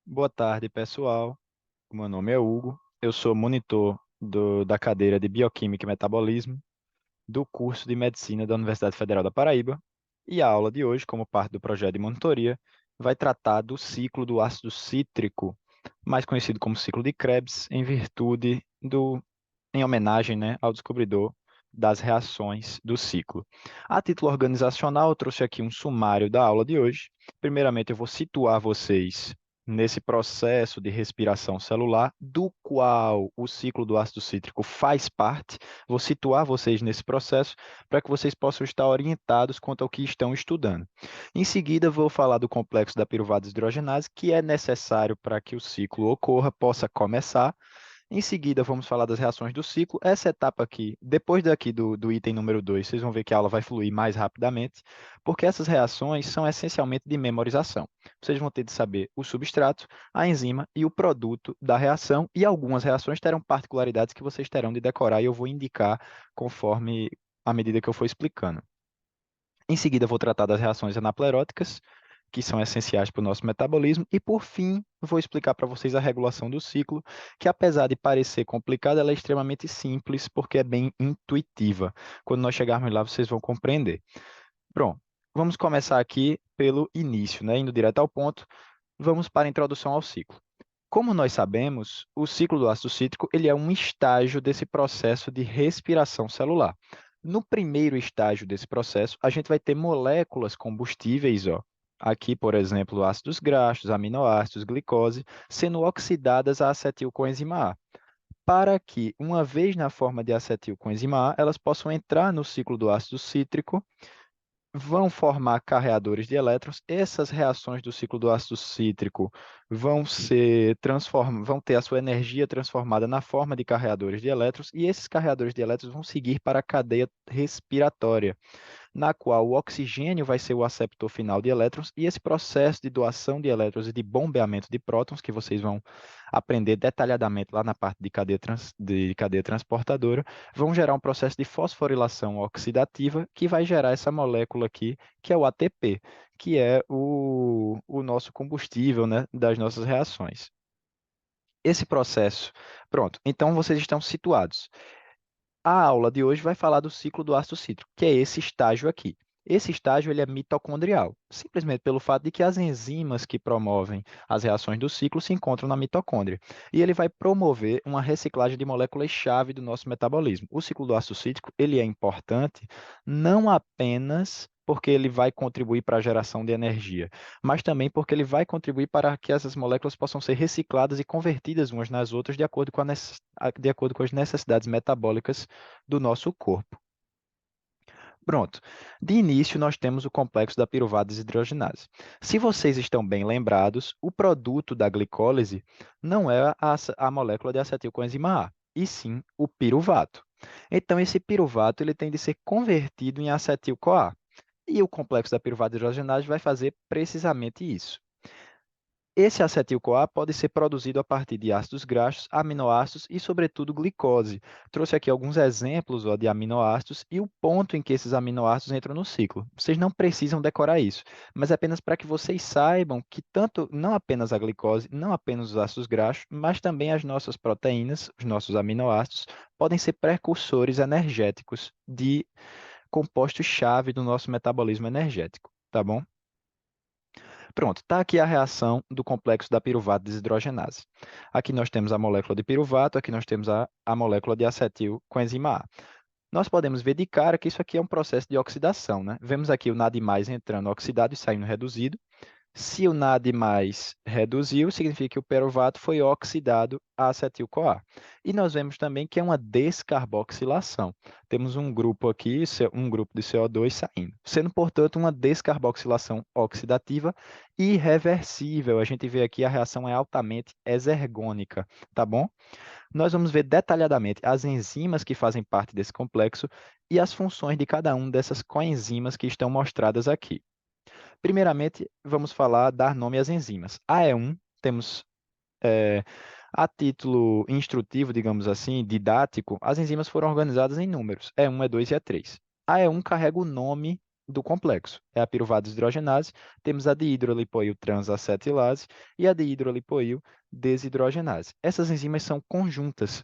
Boa tarde, pessoal. O meu nome é Hugo. Eu sou monitor da cadeira de Bioquímica e Metabolismo do curso de Medicina da Universidade Federal da Paraíba. E a aula de hoje, como parte do projeto de monitoria, vai tratar do ciclo do ácido cítrico, mais conhecido como ciclo de Krebs, em homenagem, né, ao descobridor das reações do ciclo. A título organizacional, eu trouxe aqui um sumário da aula de hoje. Primeiramente, eu vou situar vocês nesse processo de respiração celular, do qual o ciclo do ácido cítrico faz parte. Vou situar vocês nesse processo para que vocês possam estar orientados quanto ao que estão estudando. Em seguida, vou falar do complexo da piruvada hidrogenase, que é necessário para que o ciclo ocorra, possa começar. Em seguida, vamos falar das reações do ciclo. Essa etapa aqui, depois daqui do item número 2, vocês vão ver que a aula vai fluir mais rapidamente, porque essas reações são essencialmente de memorização. Vocês vão ter de saber o substrato, a enzima e o produto da reação, e algumas reações terão particularidades que vocês terão de decorar, e eu vou indicar conforme à medida que eu for explicando. Em seguida, vou tratar das reações anapleróticas, que são essenciais para o nosso metabolismo. E, por fim, vou explicar para vocês a regulação do ciclo, que, apesar de parecer complicada, ela é extremamente simples, porque é bem intuitiva. Quando nós chegarmos lá, vocês vão compreender. Pronto, vamos começar aqui pelo início, né? Indo direto ao ponto, vamos para a introdução ao ciclo. Como nós sabemos, o ciclo do ácido cítrico ele é um estágio desse processo de respiração celular. No primeiro estágio desse processo, a gente vai ter moléculas combustíveis, ó, aqui, por exemplo, ácidos graxos, aminoácidos, glicose, sendo oxidadas a acetilcoenzima A, para que, uma vez na forma de acetilcoenzima A, elas possam entrar no ciclo do ácido cítrico, vão formar carreadores de elétrons. Essas reações do ciclo do ácido cítrico vão ter a sua energia transformada na forma de carreadores de elétrons, e esses carreadores de elétrons vão seguir para a cadeia respiratória, na qual o oxigênio vai ser o aceptor final de elétrons, e esse processo de doação de elétrons e de bombeamento de prótons, que vocês vão aprender detalhadamente lá na parte de cadeia transportadora, vão gerar um processo de fosforilação oxidativa, que vai gerar essa molécula aqui, que é o ATP, que é o nosso combustível, né, das nossas reações. Esse processo, pronto, então vocês estão situados. A aula de hoje vai falar do ciclo do ácido cítrico, que é esse estágio aqui. Esse estágio ele é mitocondrial, simplesmente pelo fato de que as enzimas que promovem as reações do ciclo se encontram na mitocôndria. E ele vai promover uma reciclagem de moléculas-chave do nosso metabolismo. O ciclo do ácido cítrico ele é importante não apenas porque ele vai contribuir para a geração de energia, mas também porque ele vai contribuir para que essas moléculas possam ser recicladas e convertidas umas nas outras de acordo com as necessidades metabólicas do nosso corpo. Pronto. De início, nós temos o complexo da piruvada desidrogenase. Se vocês estão bem lembrados, o produto da glicólise não é a molécula de acetilcoenzima A, e sim o piruvato. Então, esse piruvato ele tem de ser convertido em acetil-CoA. E o complexo da piruvada hidrogenase vai fazer precisamente isso. Esse acetil-CoA pode ser produzido a partir de ácidos graxos, aminoácidos e, sobretudo, glicose. Trouxe aqui alguns exemplos ó, de aminoácidos e o ponto em que esses aminoácidos entram no ciclo. Vocês não precisam decorar isso, mas é apenas para que vocês saibam que tanto, não apenas a glicose, não apenas os ácidos graxos, mas também as nossas proteínas, os nossos aminoácidos, podem ser precursores energéticos de compostos-chave do nosso metabolismo energético, tá bom? Pronto, está aqui a reação do complexo da piruvato desidrogenase. Aqui nós temos a molécula de piruvato, aqui nós temos a molécula de acetil coenzima A. Nós podemos ver de cara que isso aqui é um processo de oxidação, né? Vemos aqui o NAD+ entrando oxidado e saindo reduzido. Se o NAD+ reduziu, significa que o piruvato foi oxidado a acetil-CoA. E nós vemos também que é uma descarboxilação. Temos um grupo aqui, um grupo de CO2 saindo, sendo, portanto, uma descarboxilação oxidativa irreversível. A gente vê aqui a reação é altamente exergônica, tá bom? Nós vamos ver detalhadamente as enzimas que fazem parte desse complexo e as funções de cada uma dessas coenzimas que estão mostradas aqui. Primeiramente, vamos falar, dar nome às enzimas. A E1, temos a título instrutivo, digamos assim, didático, as enzimas foram organizadas em números, E1, E2 e E3. A E1 carrega o nome do complexo. É a piruvada desidrogenase, temos a dihidrolipoil transacetilase e a dihidrolipoil desidrogenase. Essas enzimas são conjuntas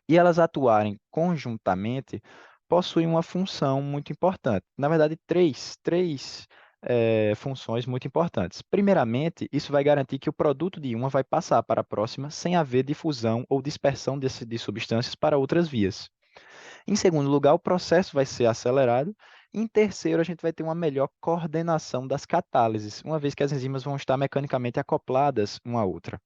e elas atuarem conjuntamente possuem uma função muito importante. Na verdade, três funções muito importantes. Primeiramente, isso vai garantir que o produto de uma vai passar para a próxima sem haver difusão ou dispersão de substâncias para outras vias. Em segundo lugar, o processo vai ser acelerado. Em terceiro, a gente vai ter uma melhor coordenação das catálises, uma vez que as enzimas vão estar mecanicamente acopladas uma à outra.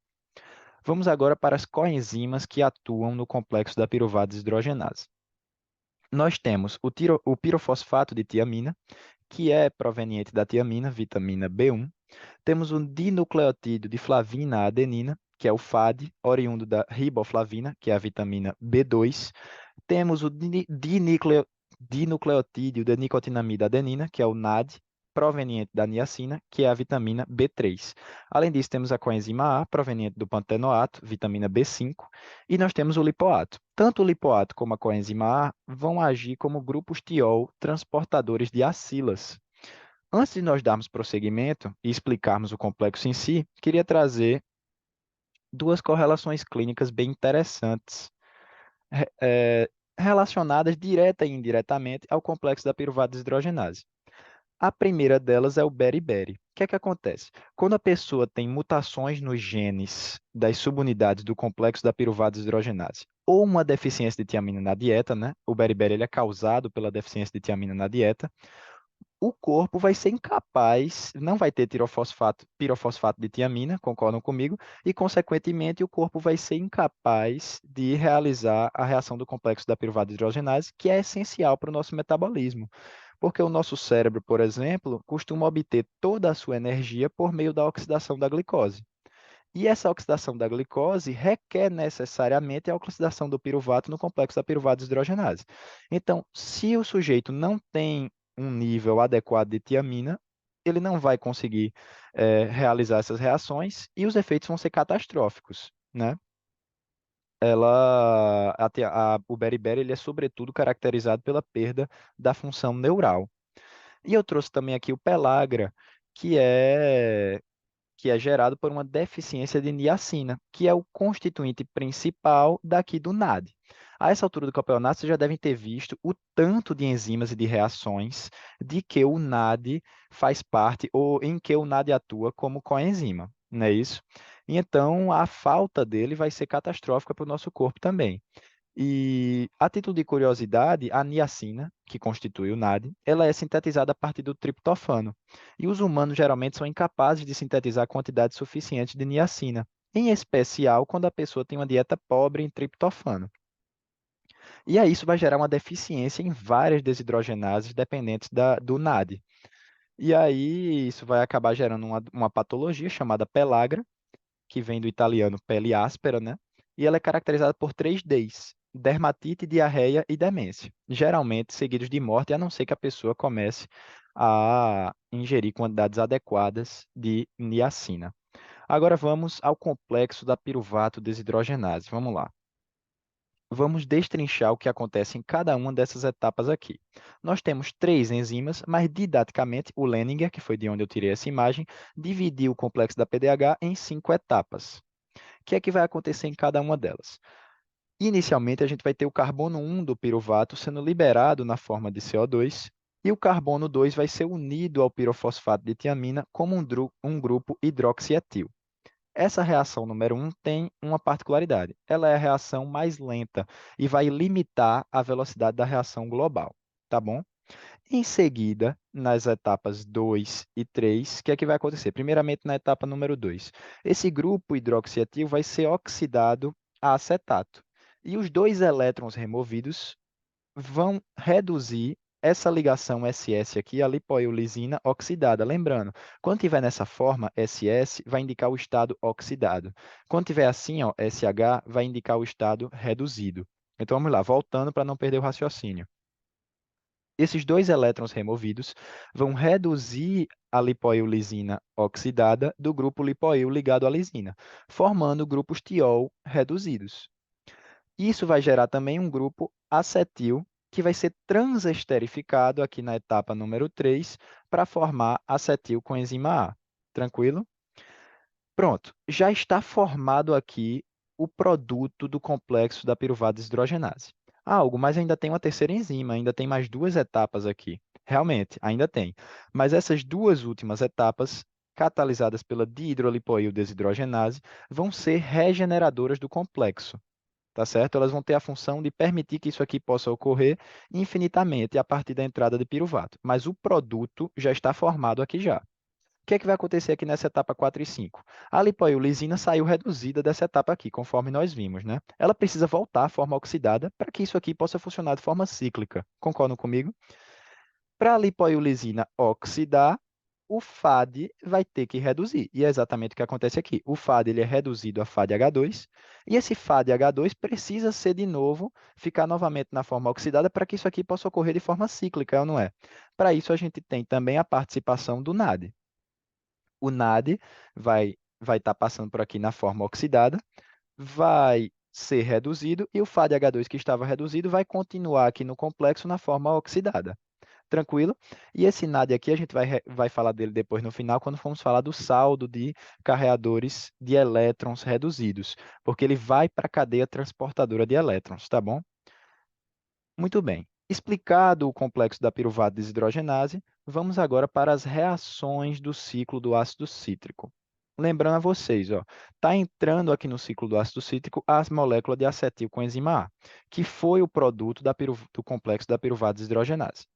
Vamos agora para as coenzimas que atuam no complexo da piruvada desidrogenase. Nós temos o pirofosfato de tiamina, que é proveniente da tiamina, vitamina B1. Temos o dinucleotídeo de flavina adenina, que é o FAD, oriundo da riboflavina, que é a vitamina B2. Temos o dinucleotídeo da nicotinamida adenina, que é o NAD, proveniente da niacina, que é a vitamina B3. Além disso, temos a coenzima A, proveniente do pantenoato, vitamina B5, e nós temos o lipoato. Tanto o lipoato como a coenzima A vão agir como grupos tiol transportadores de acilas. Antes de nós darmos prosseguimento e explicarmos o complexo em si, queria trazer duas correlações clínicas bem interessantes relacionadas direta e indiretamente ao complexo da piruvada desidrogenase. A primeira delas é o beriberi. O que é que acontece? Quando a pessoa tem mutações nos genes das subunidades do complexo da piruvada desidrogenase ou uma deficiência de tiamina na dieta, né? O beriberi ele é causado pela deficiência de tiamina na dieta, o corpo vai ser incapaz, não vai ter pirofosfato de tiamina, concordam comigo, e, consequentemente, o corpo vai ser incapaz de realizar a reação do complexo da piruvada hidrogenase, que é essencial para o nosso metabolismo. Porque o nosso cérebro, por exemplo, costuma obter toda a sua energia por meio da oxidação da glicose. E essa oxidação da glicose requer necessariamente a oxidação do piruvato no complexo da piruvada desidrogenase. Então, se o sujeito não tem um nível adequado de tiamina, ele não vai conseguir realizar essas reações e os efeitos vão ser catastróficos, né? O beriberi ele é sobretudo caracterizado pela perda da função neural. E eu trouxe também aqui o pellagra, que é que é gerado por uma deficiência de niacina, que é o constituinte principal daqui do NAD. A essa altura do campeonato, vocês já devem ter visto o tanto de enzimas e de reações de que o NAD faz parte, ou em que o NAD atua como coenzima, não é isso? E então, a falta dele vai ser catastrófica para o nosso corpo também. E, a título de curiosidade, a niacina, que constitui o NAD, ela é sintetizada a partir do triptofano. E os humanos geralmente são incapazes de sintetizar quantidade suficiente de niacina, em especial quando a pessoa tem uma dieta pobre em triptofano. E aí isso vai gerar uma deficiência em várias desidrogenases dependentes do NAD. E aí isso vai acabar gerando uma patologia chamada pellagra, que vem do italiano pele áspera, né? E ela é caracterizada por 3 Ds: dermatite, diarreia e demência, geralmente seguidos de morte, a não ser que a pessoa comece a ingerir quantidades adequadas de niacina. Agora vamos ao complexo da piruvato desidrogenase. Vamos lá. Vamos destrinchar o que acontece em cada uma dessas etapas aqui. Nós temos 3 enzimas, mas didaticamente o Leninger, que foi de onde eu tirei essa imagem, dividiu o complexo da PDH em 5 etapas. O que é que vai acontecer em cada uma delas? Inicialmente, a gente vai ter o carbono 1 do piruvato sendo liberado na forma de CO2, e o carbono 2 vai ser unido ao pirofosfato de tiamina como um grupo hidroxietil. Essa reação número 1 tem uma particularidade. Ela é a reação mais lenta e vai limitar a velocidade da reação global, tá bom? Em seguida, nas etapas 2 e 3, o que é que vai acontecer? Primeiramente, na etapa número 2, esse grupo hidroxietivo vai ser oxidado a acetato. E os 2 elétrons removidos vão reduzir essa ligação SS aqui, a lipoilisina oxidada. Lembrando, quando tiver nessa forma, SS vai indicar o estado oxidado. Quando tiver assim, ó, SH, vai indicar o estado reduzido. Então vamos lá, voltando para não perder o raciocínio. Esses 2 elétrons removidos vão reduzir a lipoilisina oxidada do grupo lipoil ligado à lisina, formando grupos tiol reduzidos. Isso vai gerar também um grupo acetil que vai ser transesterificado aqui na etapa número 3 para formar acetil coenzima A. Tranquilo? Pronto, já está formado aqui o produto do complexo da piruvada desidrogenase. Ah, algo, mas ainda tem uma terceira enzima, ainda tem mais duas etapas aqui. Realmente, ainda tem. Mas essas duas últimas etapas, catalisadas pela dihidrolipoíl desidrogenase, vão ser regeneradoras do complexo. Tá certo? Elas vão ter a função de permitir que isso aqui possa ocorrer infinitamente a partir da entrada de piruvato. Mas o produto já está formado aqui já. O que é que vai acontecer aqui nessa etapa 4 e 5? A lipoiolizina saiu reduzida dessa etapa aqui, conforme nós vimos, né? Ela precisa voltar à forma oxidada para que isso aqui possa funcionar de forma cíclica. Concordam comigo? Para a lipoiolizina oxidar, o FAD vai ter que reduzir. E é exatamente o que acontece aqui. O FAD ele é reduzido a FADH2, e esse FADH2 precisa ser de novo, ficar novamente na forma oxidada para que isso aqui possa ocorrer de forma cíclica, ou não é? Para isso, a gente tem também a participação do NAD. O NAD vai estar passando por aqui na forma oxidada, vai ser reduzido, e o FADH2 que estava reduzido vai continuar aqui no complexo na forma oxidada. Tranquilo? E esse NAD aqui, a gente vai falar dele depois no final, quando formos falar do saldo de carreadores de elétrons reduzidos, porque ele vai para a cadeia transportadora de elétrons, tá bom? Muito bem. Explicado o complexo da piruvata desidrogenase, vamos agora para as reações do ciclo do ácido cítrico. Lembrando a vocês, está entrando aqui no ciclo do ácido cítrico a molécula de acetil coenzima A, que foi o produto do complexo da piruvata desidrogenase.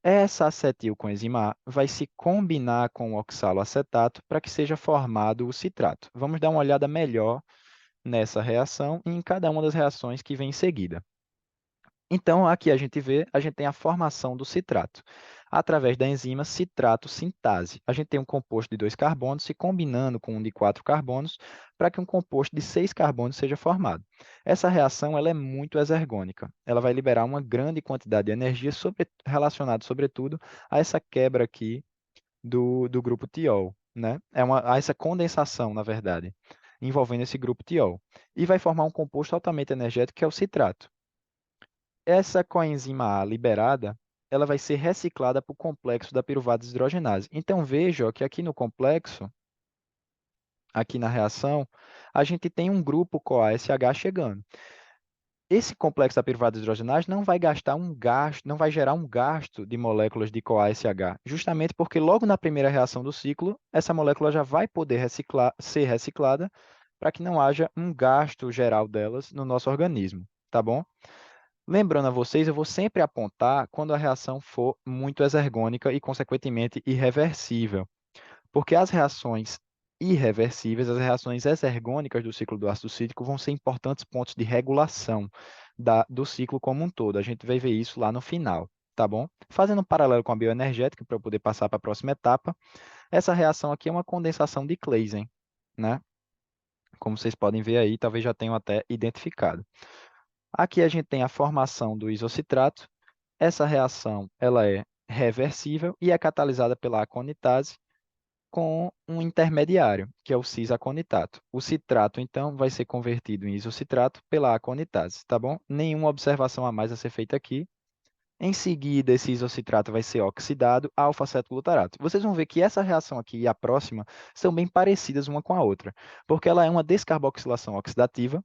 Essa acetil coenzima A vai se combinar com o oxaloacetato para que seja formado o citrato. Vamos dar uma olhada melhor nessa reação e em cada uma das reações que vem em seguida. Então, aqui a gente tem a formação do citrato, através da enzima citrato sintase. A gente tem um composto de 2 carbonos se combinando com um de 4 carbonos para que um composto de 6 carbonos seja formado. Essa reação ela é muito exergônica. Ela vai liberar uma grande quantidade de energia relacionada, sobretudo, a essa quebra aqui do grupo tiol, né? A essa condensação, na verdade, envolvendo esse grupo tiol. E vai formar um composto altamente energético, que é o citrato. Essa coenzima A liberada, ela vai ser reciclada para o complexo da piruvata desidrogenase. Então, veja ó, que aqui no complexo, aqui na reação, a gente tem um grupo CoASH chegando. Esse complexo da piruvata desidrogenase não vai gastar um gasto, não vai gerar um gasto de moléculas de CoASH, justamente porque logo na primeira reação do ciclo, essa molécula já vai poder ser reciclada para que não haja um gasto geral delas no nosso organismo, tá bom? Lembrando a vocês, eu vou sempre apontar quando a reação for muito exergônica e, consequentemente, irreversível, porque as reações irreversíveis, as reações exergônicas do ciclo do ácido cítrico vão ser importantes pontos de regulação do ciclo como um todo. A gente vai ver isso lá no final, tá bom? Fazendo um paralelo com a bioenergética, para eu poder passar para a próxima etapa, essa reação aqui é uma condensação de Claisen, né? Como vocês podem ver aí, talvez já tenham até identificado. Aqui a gente tem a formação do isocitrato. Essa reação ela é reversível e é catalisada pela aconitase com um intermediário, que é o cis-aconitato. O citrato, então, vai ser convertido em isocitrato pela aconitase, tá bom? Nenhuma observação a mais a ser feita aqui. Em seguida, esse isocitrato vai ser oxidado a alfa-cetoglutarato. Vocês vão ver que essa reação aqui e a próxima são bem parecidas uma com a outra, porque ela é uma descarboxilação oxidativa,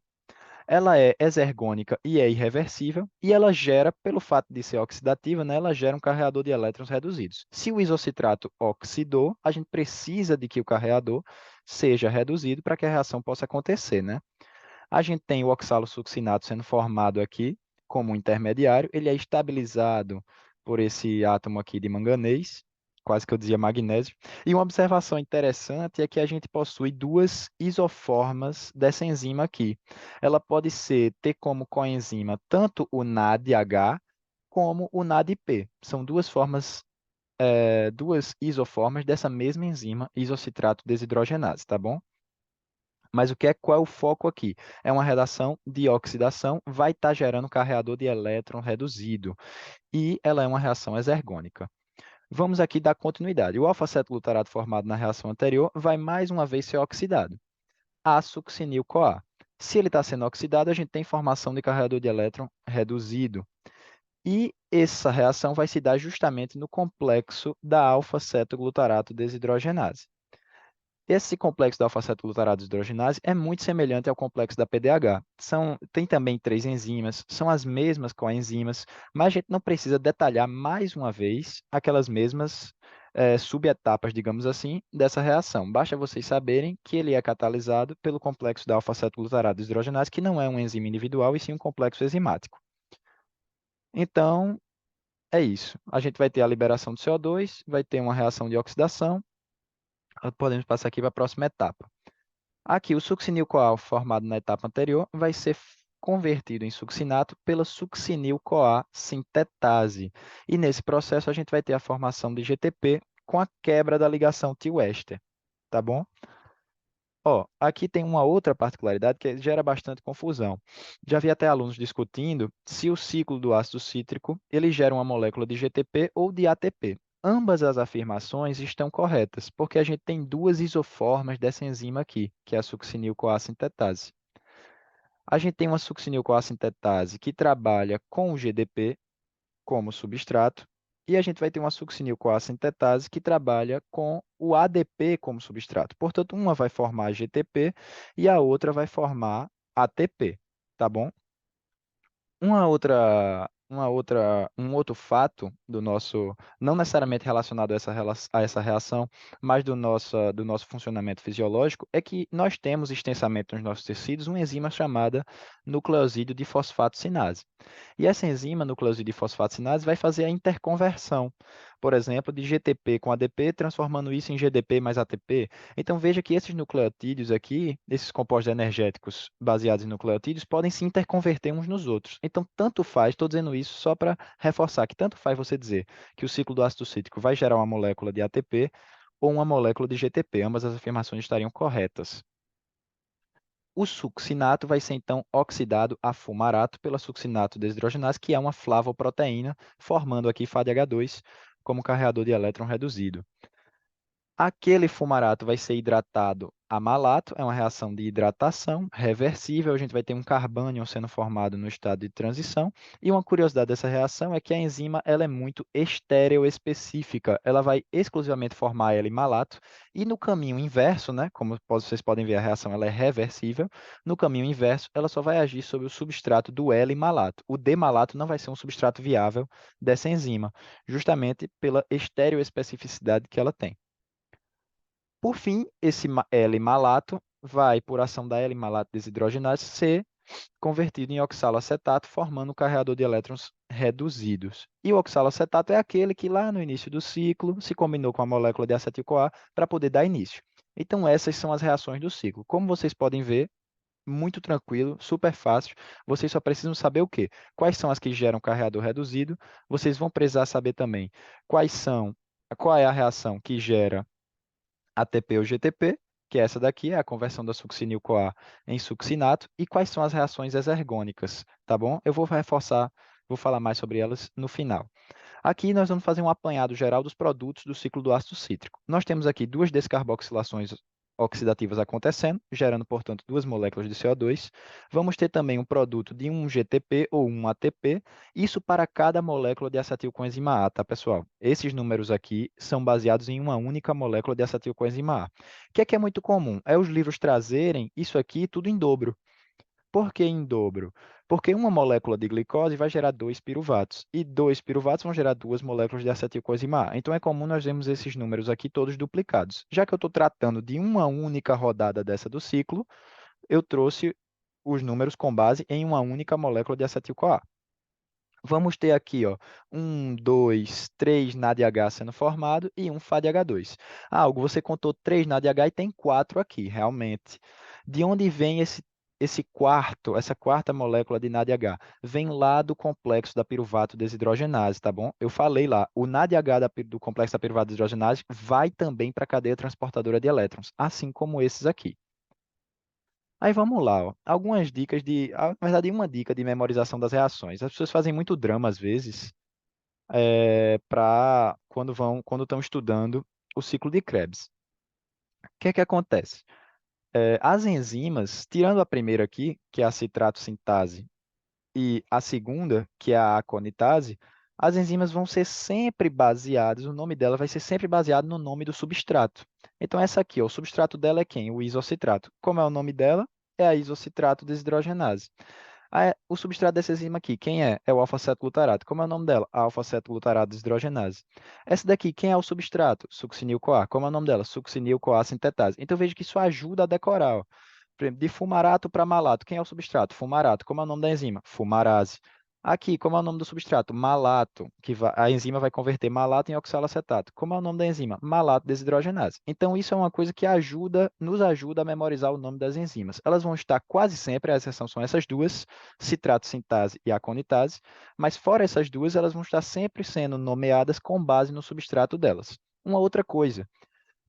ela é exergônica e é irreversível, e ela gera, pelo fato de ser oxidativa, né, ela gera um carreador de elétrons reduzidos. Se o isocitrato oxidou, a gente precisa de que o carreador seja reduzido para que a reação possa acontecer, né? A gente tem o oxalosuccinato sendo formado aqui como um intermediário, ele é estabilizado por esse átomo aqui de manganês, quase que eu dizia magnésio. E uma observação interessante é que a gente possui duas isoformas dessa enzima aqui. Ela pode ter como coenzima tanto o NADH como o NADP. São duas formas, duas isoformas dessa mesma enzima, isocitrato desidrogenase, tá bom? Mas qual é o foco aqui? É uma reação de oxidação, vai estar gerando carreador de elétron reduzido. E ela é uma reação exergônica. Vamos aqui dar continuidade. O alfa-cetoglutarato formado na reação anterior vai mais uma vez ser oxidado. A-succinil-CoA. Se ele está sendo oxidado, a gente tem formação de carreador de elétron reduzido. E essa reação vai se dar justamente no complexo da alfa-cetoglutarato desidrogenase. Esse complexo da alfa-cetoglutarato desidrogenase é muito semelhante ao complexo da PDH. Tem também três enzimas, são as mesmas coenzimas, mas a gente não precisa detalhar mais uma vez aquelas mesmas subetapas, digamos assim, dessa reação. Basta vocês saberem que ele é catalisado pelo complexo da alfa-cetoglutarato desidrogenase, que não é uma enzima individual, e sim um complexo enzimático. Então, é isso. A gente vai ter a liberação de CO2, vai ter uma reação de oxidação. Podemos passar aqui para a próxima etapa. Aqui, o succinil-CoA formado na etapa anterior vai ser convertido em succinato pela succinil-CoA sintetase. E nesse processo a gente vai ter a formação de GTP com a quebra da ligação T-Wester, tá bom? Ó, aqui tem uma outra particularidade que gera bastante confusão. Já vi até alunos discutindo se o ciclo do ácido cítrico ele gera uma molécula de GTP ou de ATP. Ambas as afirmações estão corretas, porque a gente tem duas isoformas dessa enzima aqui, que é a succinil-CoA sintetase. A gente tem uma succinil-CoA sintetase que trabalha com o GDP como substrato, e a gente vai ter uma succinil-CoA sintetase que trabalha com o ADP como substrato. Portanto, uma vai formar GTP e a outra vai formar ATP, tá bom? Um outro fato do nosso, não necessariamente relacionado a a essa reação, mas do nosso funcionamento fisiológico, é que nós temos extensamente nos nossos tecidos uma enzima chamada nucleosídeo de fosfato sinase. E essa enzima nucleosídeo de fosfato sinase vai fazer a interconversão, por exemplo, de GTP com ADP, transformando isso em GDP mais ATP. Então veja que esses nucleotídeos aqui, esses compostos energéticos baseados em nucleotídeos, podem se interconverter uns nos outros. Então tanto faz, estou dizendo isso só para reforçar que tanto faz você dizer que o ciclo do ácido cítrico vai gerar uma molécula de ATP ou uma molécula de GTP. Ambas as afirmações estariam corretas. O succinato vai ser então oxidado a fumarato pela succinato desidrogenase, que é uma flavoproteína, formando aqui FADH2 como carreador de elétron reduzido. Aquele fumarato vai ser hidratado a malato, é uma reação de hidratação reversível. A gente vai ter um carbânion sendo formado no estado de transição. E uma curiosidade dessa reação é que a enzima ela é muito estereoespecífica. Ela vai exclusivamente formar L-malato. E no caminho inverso, né, como vocês podem ver, a reação ela é reversível. No caminho inverso, ela só vai agir sobre o substrato do L-malato. O D-malato não vai ser um substrato viável dessa enzima, justamente pela estereoespecificidade que ela tem. Por fim, esse L-malato vai, por ação da L-malato desidrogenase, ser convertido em oxaloacetato, formando um carreador de elétrons reduzidos. E o oxaloacetato é aquele que lá no início do ciclo se combinou com a molécula de acetil-CoA para poder dar início. Então, essas são as reações do ciclo. Como vocês podem ver, muito tranquilo, super fácil. Vocês só precisam saber o quê? Quais são as que geram carreador reduzido. Vocês vão precisar saber também qual é a reação que gera ATP ou GTP, que é essa daqui, é a conversão da succinil-CoA em succinato, e quais são as reações exergônicas, tá bom? Eu vou reforçar, vou falar mais sobre elas no final. Aqui nós vamos fazer um apanhado geral dos produtos do ciclo do ácido cítrico. Nós temos aqui duas descarboxilações oxidativas acontecendo, gerando, portanto, duas moléculas de CO2. Vamos ter também um produto de um GTP ou um ATP, isso para cada molécula de acetilcoenzima A, tá, pessoal? Esses números aqui são baseados em uma única molécula de acetilcoenzima A. O que é muito comum? É os livros trazerem isso aqui tudo em dobro. Por que em dobro? Porque uma molécula de glicose vai gerar dois piruvatos, e dois piruvatos vão gerar duas moléculas de acetilcoenzima A. Então é comum nós vermos esses números aqui todos duplicados. Já que eu estou tratando de uma única rodada dessa do ciclo, eu trouxe os números com base em uma única molécula de acetil-CoA. Vamos ter aqui, ó, 3 NADH sendo formado e um FADH2. Ah, algo você contou 3 NADH e tem 4 aqui, realmente. De onde vem essa quarta molécula de NADH? Vem lá do complexo da piruvato desidrogenase, tá bom? Eu falei lá, o NADH do complexo da piruvato desidrogenase vai também para a cadeia transportadora de elétrons, assim como esses aqui. Aí vamos lá, ó. Algumas dicas na verdade, uma dica de memorização das reações. As pessoas fazem muito drama às vezes, para quando estão estudando o ciclo de Krebs. O que é que acontece? As enzimas, tirando a primeira aqui, que é a citrato sintase e a segunda, que é a aconitase, as enzimas vão ser sempre baseadas, o nome dela vai ser sempre baseado no nome do substrato. Então, essa aqui, ó, o substrato dela é quem? O isocitrato. Como é o nome dela? É a isocitrato desidrogenase. O substrato dessa enzima aqui, quem é? É o alfa-cetoglutarato. Como é o nome dela? Alfa-cetoglutarato desidrogenase. Essa daqui, quem é o substrato? Succinil-CoA. Como é o nome dela? Succinil-CoA sintetase. Então, veja que isso ajuda a decorar, ó. Por exemplo, de fumarato para malato. Quem é o substrato? Fumarato. Como é o nome da enzima? Fumarase. Aqui, como é o nome do substrato? Malato, a enzima vai converter malato em oxalacetato. Como é o nome da enzima? Malato desidrogenase. Então, isso é uma coisa que nos ajuda a memorizar o nome das enzimas. Elas vão estar quase sempre, a exceção são essas duas, citrato sintase e aconitase, mas fora essas duas, elas vão estar sempre sendo nomeadas com base no substrato delas. Uma outra coisa,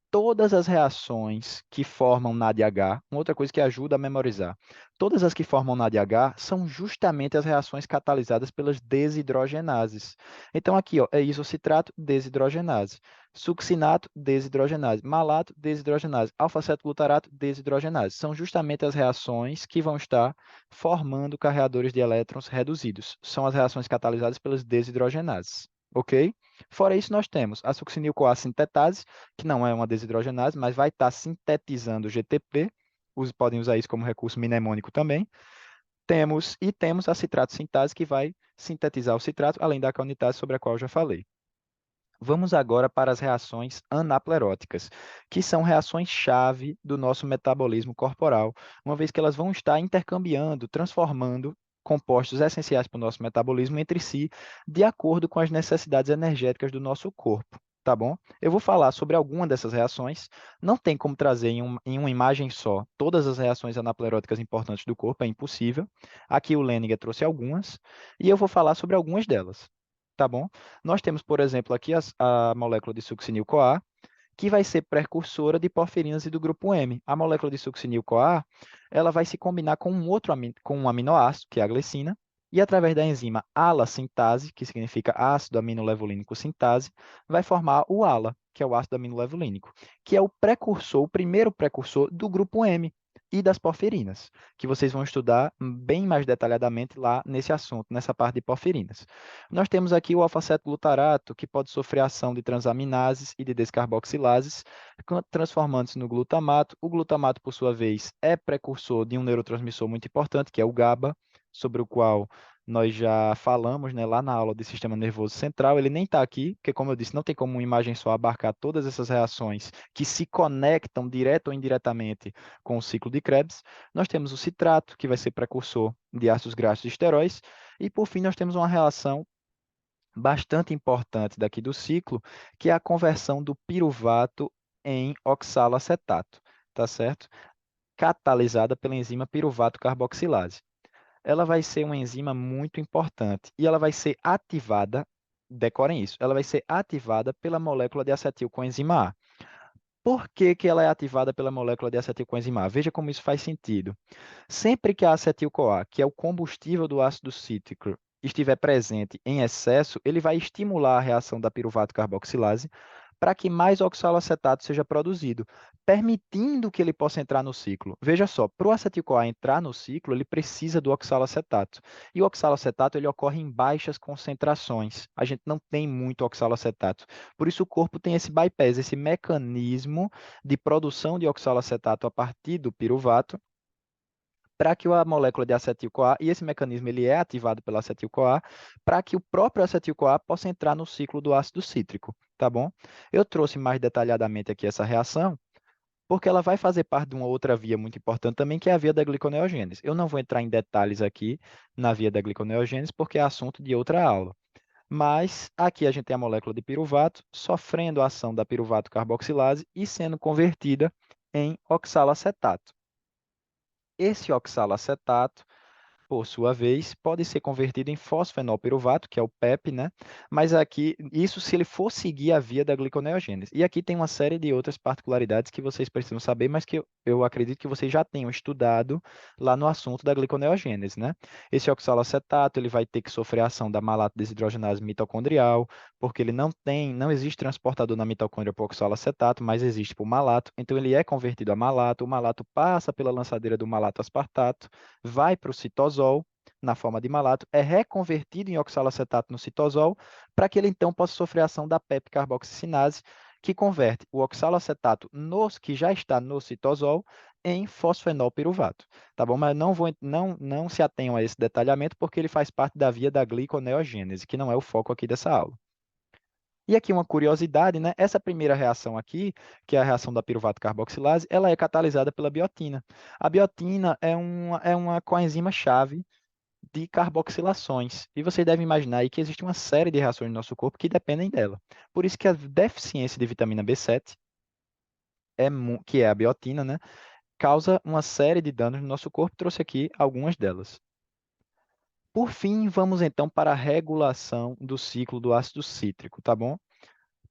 todas as reações que formam NADH, uma outra coisa que ajuda a memorizar, todas as que formam NADH são justamente as reações catalisadas pelas desidrogenases. Então, aqui, ó, é isocitrato, desidrogenase, succinato, desidrogenase, malato, desidrogenase, alfa-cetoglutarato, desidrogenase. São justamente as reações que vão estar formando carreadores de elétrons reduzidos. São as reações catalisadas pelas desidrogenases. Ok? Fora isso, nós temos a succinil-CoA sintetase, que não é uma desidrogenase, mas vai estar sintetizando o GTP. Podem usar isso como recurso mnemônico também. Temos a citrato sintase, que vai sintetizar o citrato, além da aconitase, sobre a qual eu já falei. Vamos agora para as reações anapleróticas, que são reações-chave do nosso metabolismo corporal, uma vez que elas vão estar intercambiando, transformando compostos essenciais para o nosso metabolismo entre si, de acordo com as necessidades energéticas do nosso corpo. Tá bom? Eu vou falar sobre alguma dessas reações. Não tem como trazer em uma imagem só todas as reações anapleróticas importantes do corpo, é impossível. Aqui o Leniger trouxe algumas, e eu vou falar sobre algumas delas. Tá bom? Nós temos, por exemplo, aqui a molécula de succinil-CoA, que vai ser precursora de porfirinas e do grupo M. A molécula de succinil-CoA, ela vai se combinar com com um aminoácido, que é a glicina, e através da enzima ALA sintase, que significa ácido aminolevulínico sintase, vai formar o ALA, que é o ácido aminolevulínico, que é o precursor, o primeiro precursor do grupo M e das porfirinas, que vocês vão estudar bem mais detalhadamente lá nesse assunto, nessa parte de porfirinas. Nós temos aqui o alfa-cetoglutarato, que pode sofrer ação de transaminases e de descarboxilases, transformando-se no glutamato. O glutamato, por sua vez, é precursor de um neurotransmissor muito importante, que é o GABA, sobre o qual nós já falamos, né, lá na aula de sistema nervoso central. Ele nem está aqui, porque, como eu disse, não tem como uma imagem só abarcar todas essas reações que se conectam direto ou indiretamente com o ciclo de Krebs. Nós temos o citrato, que vai ser precursor de ácidos graxos e esteróis, e por fim nós temos uma relação bastante importante daqui do ciclo, que é a conversão do piruvato em oxalacetato, tá certo? Catalisada pela enzima piruvato carboxilase. Ela vai ser uma enzima muito importante e ela vai ser ativada, decorem isso, ela vai ser ativada pela molécula de acetilcoenzima A. Por que que ela é ativada pela molécula de acetilcoenzima A? Veja como isso faz sentido. Sempre que a acetil-CoA, que é o combustível do ácido cítrico, estiver presente em excesso, ele vai estimular a reação da piruvato carboxilase para que mais oxalacetato seja produzido, permitindo que ele possa entrar no ciclo. Veja só, para o acetil-CoA entrar no ciclo, ele precisa do oxalacetato. E o oxalacetato ele ocorre em baixas concentrações. A gente não tem muito oxalacetato. Por isso o corpo tem esse bypass, esse mecanismo de produção de oxalacetato a partir do piruvato, para que a molécula de acetil-CoA, e esse mecanismo ele é ativado pela acetil-CoA, para que o próprio acetil-CoA possa entrar no ciclo do ácido cítrico, tá bom? Eu trouxe mais detalhadamente aqui essa reação, porque ela vai fazer parte de uma outra via muito importante também, que é a via da gliconeogênese. Eu não vou entrar em detalhes aqui na via da gliconeogênese, porque é assunto de outra aula. Mas aqui a gente tem a molécula de piruvato sofrendo a ação da piruvato carboxilase e sendo convertida em oxalacetato. Esse oxalacetato, por sua vez, pode ser convertido em fosfenolpiruvato, que é o PEP, né? Mas aqui, isso se ele for seguir a via da gliconeogênese. E aqui tem uma série de outras particularidades que vocês precisam saber, mas que eu acredito que vocês já tenham estudado lá no assunto da gliconeogênese, né? Esse oxalacetato, ele vai ter que sofrer a ação da malato desidrogenase mitocondrial, porque ele não existe transportador na mitocôndria para o oxalacetato, mas existe para o malato. Então ele é convertido a malato, o malato passa pela lançadeira do malato aspartato, vai para o citosol, na forma de malato, é reconvertido em oxalacetato no citosol, para que ele então possa sofrer a ação da PEP-carboxicinase, que converte o oxalacetato que já está no citosol em fosfenolpiruvato, tá bom? Mas não se atenham a esse detalhamento, porque ele faz parte da via da gliconeogênese, que não é o foco aqui dessa aula. E aqui uma curiosidade, né? Essa primeira reação aqui, que é a reação da piruvato carboxilase, ela é catalisada pela biotina. A biotina é uma coenzima-chave de carboxilações. E você deve imaginar aí que existe uma série de reações no nosso corpo que dependem dela. Por isso que a deficiência de vitamina B7, que é a biotina, né, causa uma série de danos no nosso corpo. Trouxe aqui algumas delas. Por fim, vamos então para a regulação do ciclo do ácido cítrico, tá bom?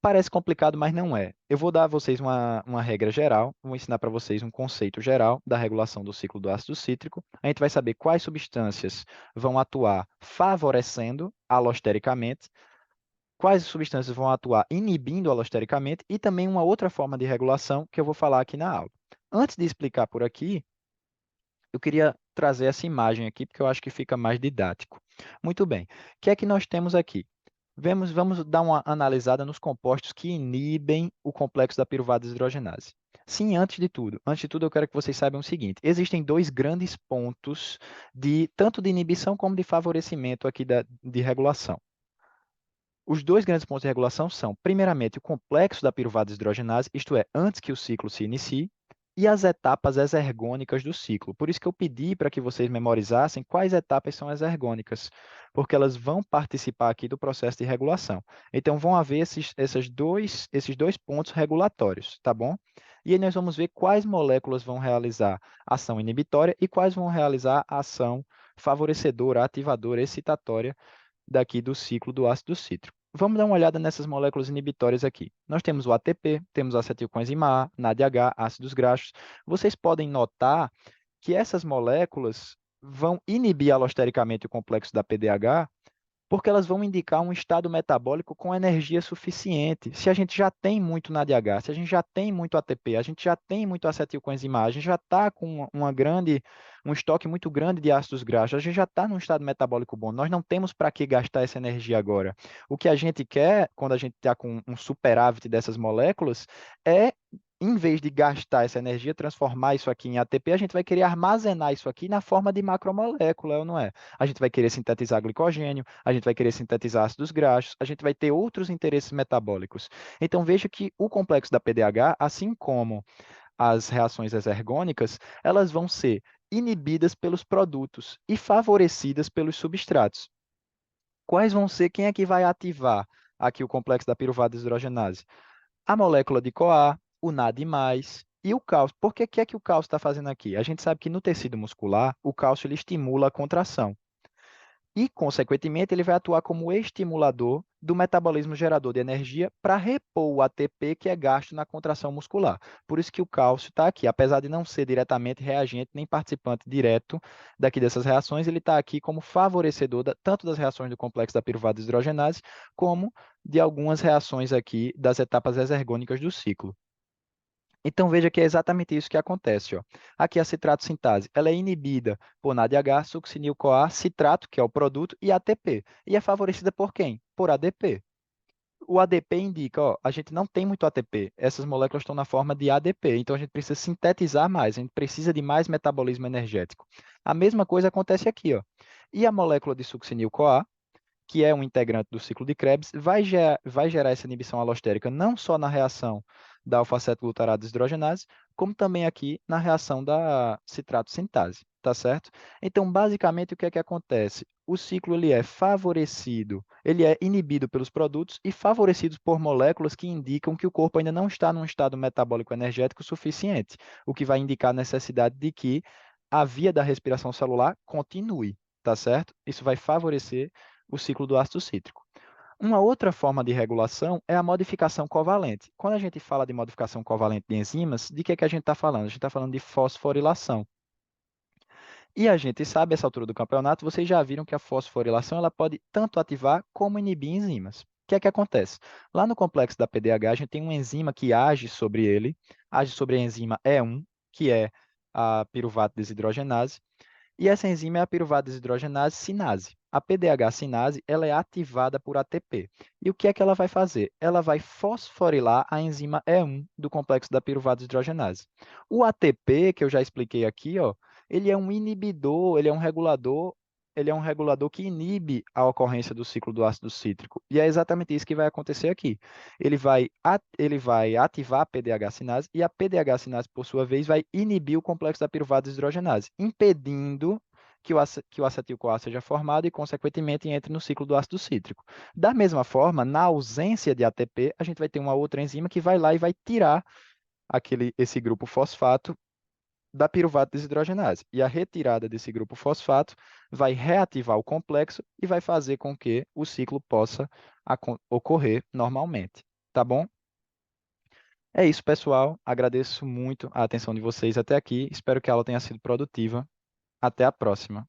Parece complicado, mas não é. Eu vou dar a vocês uma regra geral, vou ensinar para vocês um conceito geral da regulação do ciclo do ácido cítrico. A gente vai saber quais substâncias vão atuar favorecendo alostericamente, quais substâncias vão atuar inibindo alostericamente e também uma outra forma de regulação que eu vou falar aqui na aula. Antes de explicar por aqui, eu queria trazer essa imagem aqui porque eu acho que fica mais didático. Muito bem. O que é que nós temos aqui? Vamos dar uma analisada nos compostos que inibem o complexo da piruvada desidrogenase. Sim, antes de tudo eu quero que vocês saibam o seguinte: existem dois grandes pontos tanto de inibição como de favorecimento aqui de regulação. Os dois grandes pontos de regulação são, primeiramente, o complexo da piruvada desidrogenase, isto é, antes que o ciclo se inicie, e as etapas exergônicas do ciclo. Por isso que eu pedi para que vocês memorizassem quais etapas são exergônicas, porque elas vão participar aqui do processo de regulação. Então, vão haver esses dois pontos regulatórios, tá bom? E aí nós vamos ver quais moléculas vão realizar ação inibitória e quais vão realizar ação favorecedora, ativadora, excitatória daqui do ciclo do ácido cítrico. Vamos dar uma olhada nessas moléculas inibitórias aqui. Nós temos o ATP, temos a acetilcoenzima A, NADH, ácidos graxos. Vocês podem notar que essas moléculas vão inibir alostericamente o complexo da PDH, porque elas vão indicar um estado metabólico com energia suficiente. Se a gente já tem muito NADH, se a gente já tem muito ATP, a gente já tem muito acetilcoenzima A, a gente já está com um estoque muito grande de ácidos graxos, a gente já está num estado metabólico bom. Nós não temos para que gastar essa energia agora. O que a gente quer, quando a gente está com um superávit dessas moléculas, é em vez de gastar essa energia, transformar isso aqui em ATP, a gente vai querer armazenar isso aqui na forma de macromolécula, ou não é? A gente vai querer sintetizar glicogênio, a gente vai querer sintetizar ácidos graxos, a gente vai ter outros interesses metabólicos. Então veja que o complexo da PDH, assim como as reações exergônicas, elas vão ser inibidas pelos produtos e favorecidas pelos substratos. Quais vão ser, quem é que vai ativar aqui o complexo da piruvada desidrogenase? A molécula de CoA, o NAD+, e o cálcio. Por que é que o cálcio está fazendo aqui? A gente sabe que no tecido muscular, o cálcio ele estimula a contração. E, consequentemente, ele vai atuar como estimulador do metabolismo gerador de energia para repor o ATP que é gasto na contração muscular. Por isso que o cálcio está aqui. Apesar de não ser diretamente reagente nem participante direto daqui dessas reações, ele está aqui como favorecedor tanto das reações do complexo da piruvada desidrogenase, como de algumas reações aqui das etapas exergônicas do ciclo. Então veja que é exatamente isso que acontece. Ó. Aqui a citrato sintase, ela é inibida por NADH, succinil-CoA, citrato, que é o produto, e ATP. E é favorecida por quem? Por ADP. O ADP indica, ó, a gente não tem muito ATP, essas moléculas estão na forma de ADP, então a gente precisa sintetizar mais, a gente precisa de mais metabolismo energético. A mesma coisa acontece aqui, ó. E a molécula de succinil-CoA, que é um integrante do ciclo de Krebs, vai gerar essa inibição alostérica não só na reação da alfa-aceto-glutarato desidrogenase, como também aqui na reação da citrato sintase, tá certo? Então, basicamente, o que é que acontece? O ciclo ele é favorecido, ele é inibido pelos produtos e favorecido por moléculas que indicam que o corpo ainda não está num estado metabólico energético suficiente, o que vai indicar a necessidade de que a via da respiração celular continue, tá certo? Isso vai favorecer o ciclo do ácido cítrico. Uma outra forma de regulação é a modificação covalente. Quando a gente fala de modificação covalente de enzimas, de que é que a gente está falando? A gente está falando de fosforilação. E a gente sabe, essa altura do campeonato, vocês já viram que a fosforilação ela pode tanto ativar como inibir enzimas. O que é que acontece? Lá no complexo da PDH, a gente tem uma enzima que age sobre ele, age sobre a enzima E1, que é a piruvato desidrogenase, E essa enzima é a piruvada desidrogenase sinase. A PDH sinase, ela é ativada por ATP. E o que é que ela vai fazer? Ela vai fosforilar a enzima E1 do complexo da piruvada desidrogenase. O ATP, que eu já expliquei aqui, ó, ele é um inibidor, ele é um regulador que inibe a ocorrência do ciclo do ácido cítrico. E é exatamente isso que vai acontecer aqui. Ele vai ativar a PDH sinase e a PDH sinase, por sua vez, vai inibir o complexo da piruvada desidrogenase, impedindo que o acetil-CoA seja formado e, consequentemente, entre no ciclo do ácido cítrico. Da mesma forma, na ausência de ATP, a gente vai ter uma outra enzima que vai lá e vai tirar esse grupo fosfato da piruvata desidrogenase. E a retirada desse grupo fosfato vai reativar o complexo e vai fazer com que o ciclo possa ocorrer normalmente. Tá bom? É isso, pessoal. Agradeço muito a atenção de vocês até aqui. Espero que a aula tenha sido produtiva. Até a próxima.